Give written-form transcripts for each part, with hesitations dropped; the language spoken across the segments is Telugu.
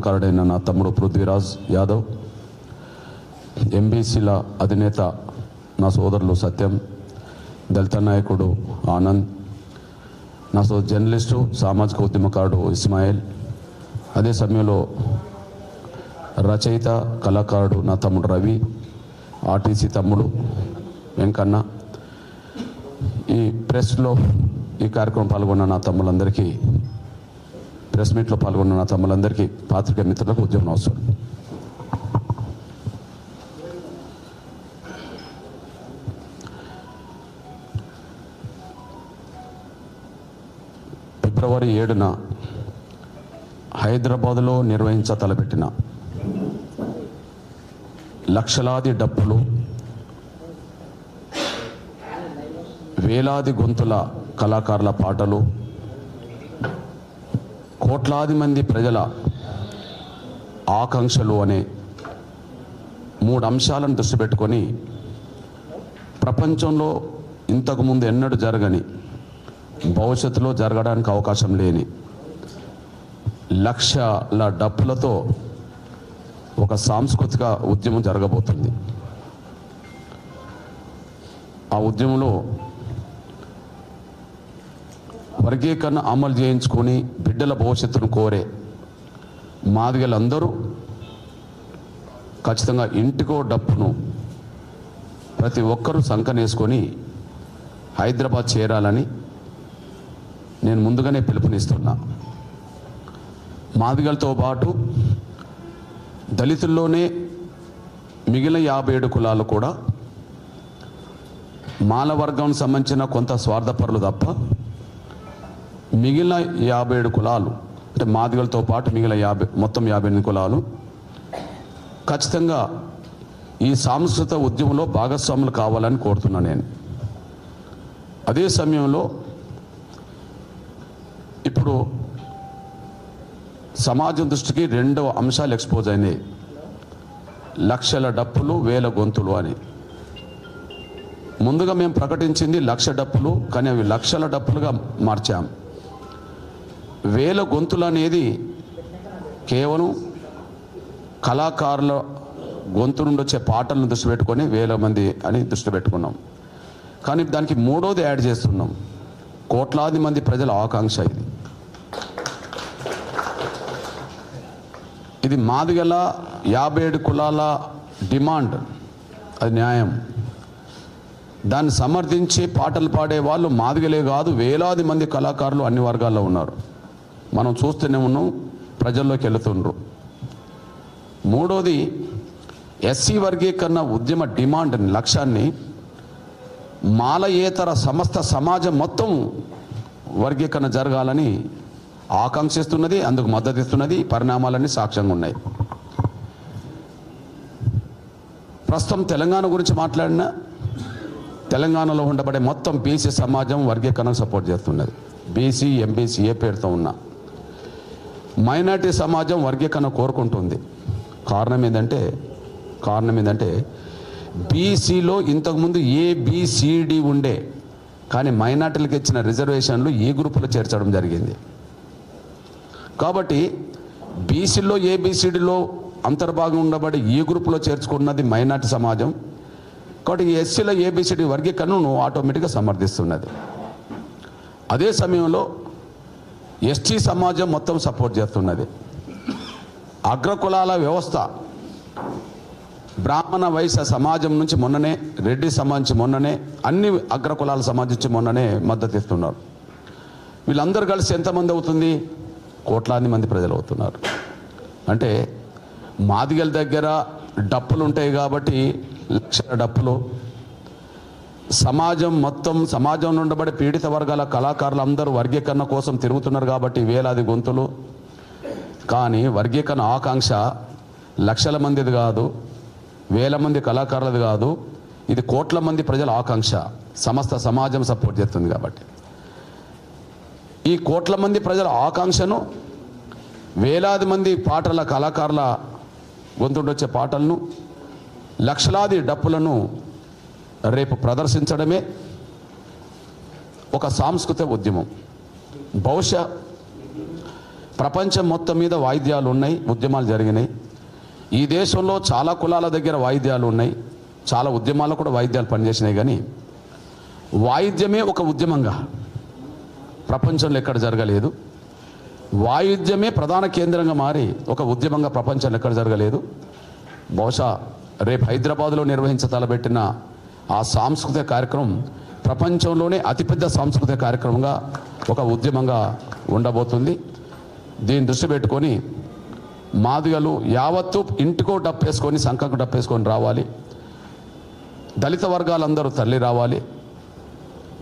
ఉద్యమకారుడైన నా తమ్ముడు పృథ్వీరాజ్ యాదవ్, ఎంబీసీల అధినేత నా సోదరులు సత్యం, దళిత నాయకుడు ఆనంద్, నా జర్నలిస్టు సామాజిక ఉద్యమకారుడు ఇస్మాయిల్, అదే సమయంలో రచయిత కళాకారుడు నా తమ్ముడు రవి, ఆర్టీసీ తమ్ముడు వెంకన్న, ఈ ప్రెస్లో ఈ కార్యక్రమం పాల్గొన్న నా తమ్ములందరికీ, ప్రెస్ మీట్లో పాల్గొన్న నా తమ్ములందరికీ, పాత్రికేయ మిత్రులకు ఉద్యమం అవసరం. ఫిబ్రవరి 7న హైదరాబాదులో తలపెట్టిన లక్షలాది డప్పులు, వేలాది గొంతుల కళాకారుల పాటలు, కోట్లాది మంది ప్రజల ఆకాంక్షలు అనే 3 అంశాలను దృష్టి పెట్టుకొని ప్రపంచంలో ఇంతకుముందు ఎన్నడూ జరగని, భవిష్యత్తులో జరగడానికి అవకాశం లేని లక్షల డప్పులతో ఒక సాంస్కృతిక ఉద్యమం జరగబోతుంది. ఆ ఉద్యమంలో వర్గీకరణ అమలు చేయించుకొని బిడ్డల భవిష్యత్తును కోరే మాదిగలందరూ ఖచ్చితంగా ఇంటికో డప్పును ప్రతి ఒక్కరూ సంకనేసుకొని హైదరాబాద్ చేరాలని నేను ముందుగానే పిలుపునిస్తున్నా. మాదిగలతో పాటు దళితుల్లోనే మిగిలిన 57 కులాలు కూడా మాల వర్గానికి సంబంధించిన కొంత స్వార్థపరులు తప్ప మిగిలిన 57 కులాలు, అంటే మాదిగలతో పాటు మిగిలిన మొత్తం 58 కులాలు ఖచ్చితంగా ఈ సాంస్కృతిక ఉద్యమంలో భాగస్వాములు కావాలని కోరుతున్నా నేను. అదే సమయంలో ఇప్పుడు సమాజం దృష్టికి 2 అంశాలు ఎక్స్పోజ్ అయినాయి, లక్షల డప్పులు, వేల గొంతులు అని. ముందుగా మేము ప్రకటించింది 1,00,000 డప్పులు, కానీ అవి లక్షల డప్పులుగా మార్చాం. వేల గొంతులు అనేది కేవలం కళాకారుల గొంతు నుండి వచ్చే పాటలను దృష్టి పెట్టుకొని 1000 మంది అని దృష్టి పెట్టుకున్నాం. కానీ దానికి 3వది యాడ్ చేస్తున్నాం, కోట్లాది మంది ప్రజల ఆకాంక్ష. ఇది మాదిగల 57 కులాల డిమాండ్, అది న్యాయం. దాన్ని సమర్థించి పాటలు పాడే వాళ్ళు మాదిగలే కాదు, వేలాది మంది కళాకారులు అన్ని వర్గాల్లో ఉన్నారు. మనం చూస్తూనే ఉన్నాం, ప్రజల్లోకి వెళుతుండ్రు. 3వది ఎస్సీ వర్గీకరణ ఉద్యమ డిమాండ్ లక్ష్యాన్ని మాలయేతర సమస్త సమాజం మొత్తం వర్గీకరణ జరగాలని ఆకాంక్షిస్తున్నది, అందుకు మద్దతు ఇస్తున్నది. పరిణామాలన్నీ సాక్ష్యంగా ఉన్నాయి. ప్రస్తుతం తెలంగాణ గురించి మాట్లాడిన, తెలంగాణలో ఉండబడే మొత్తం బీసీ సమాజం వర్గీకరణకు సపోర్ట్ చేస్తున్నది. బీసీ, ఎంబీసీ ఏ పేరుతో ఉన్నా మైనార్టీ సమాజం వర్గీకరణ కోరుకుంటుంది. కారణం ఏంటంటే బీసీలో ఇంతకుముందు ఏబిసిడి ఉండే, కానీ మైనార్టీలకు ఇచ్చిన రిజర్వేషన్లు ఈ గ్రూపులో చేర్చడం జరిగింది. కాబట్టి బీసీలో ఏబిసిడిలో అంతర్భాగం ఉండబడి ఈ గ్రూపులో చేర్చుకున్నది మైనార్టీ సమాజం. కాబట్టి ఎస్సీల ఏబిసిడి వర్గీకరణను ఆటోమేటిక్గా సమర్థిస్తున్నది. అదే సమయంలో ఎస్టీ సమాజం మొత్తం సపోర్ట్ చేస్తున్నది. అగ్రకులాల వ్యవస్థ, బ్రాహ్మణ వైశ్య సమాజం నుంచి మొన్ననే, రెడ్డి సమాజం మొన్ననే, అన్ని అగ్రకులాల సమాజం మొన్ననే మద్దతు ఇస్తున్నారు. వీళ్ళందరూ కలిసి ఎంతమంది అవుతుంది? కోట్లాది మంది ప్రజలు అవుతున్నారు. అంటే మాదిగల దగ్గర డప్పులు ఉంటాయి కాబట్టి లక్షల డప్పులు, సమాజం మొత్తం, సమాజంలో ఉండబడే పీడిత వర్గాల కళాకారులు అందరూ వర్గీకరణ కోసం తిరుగుతున్నారు కాబట్టి వేలాది గొంతులు. కానీ వర్గీకరణ ఆకాంక్ష లక్షల మందిది కాదు, వేల మంది కళాకారులది కాదు, ఇది కోట్ల మంది ప్రజల ఆకాంక్ష. సమస్త సమాజం సపోర్ట్ చేస్తుంది. కాబట్టి ఈ కోట్ల మంది ప్రజల ఆకాంక్షను, వేలాది మంది పాటల కళాకారుల గొంతుండొచ్చే పాటలను, లక్షలాది డప్పులను రేపు ప్రదర్శించడమే ఒక సాంస్కృతిక ఉద్యమం. బహుశా ప్రపంచం మొత్తం మీద వాయిద్యాలు ఉన్నాయి, ఉద్యమాలు జరిగినాయి. ఈ దేశంలో చాలా కులాల దగ్గర వాయిద్యాలు ఉన్నాయి, చాలా ఉద్యమాల్లో కూడా వాయిద్యాలు పనిచేసినాయి. కానీ వాయిద్యమే ఒక ఉద్యమంగా ప్రపంచంలో ఎక్కడ జరగలేదు. వాయిద్యమే ప్రధాన కేంద్రంగా మారి ఒక ఉద్యమంగా ప్రపంచంలో ఎక్కడ జరగలేదు. బహుశా రేపు హైదరాబాద్లో తలబెట్టిన ఆ సాంస్కృతిక కార్యక్రమం ప్రపంచంలోనే అతిపెద్ద సాంస్కృతిక కార్యక్రమంగా ఒక ఉద్యమంగా ఉండబోతుంది. దీన్ని దృష్టి పెట్టుకొని మాదిగలు యావత్తు ఇంటికో డప్పేసుకొని సంఖకు డప్పేసుకొని రావాలి. దళిత వర్గాలందరూ తరలి రావాలి.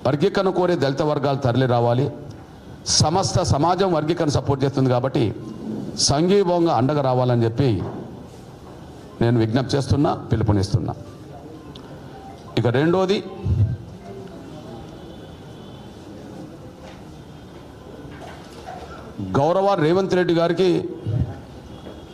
వర్గీకరణ కోరే దళిత వర్గాలు తరలి రావాలి. సమస్త సమాజం వర్గీకరణ సపోర్ట్ చేస్తుంది కాబట్టి సంఘీభావంగా అండగా రావాలని చెప్పి నేను విజ్ఞప్తి చేస్తున్నా, పిలుపునిస్తున్నా. ఇక రెండోది, గౌరవ రేవంత్ రెడ్డి గారికి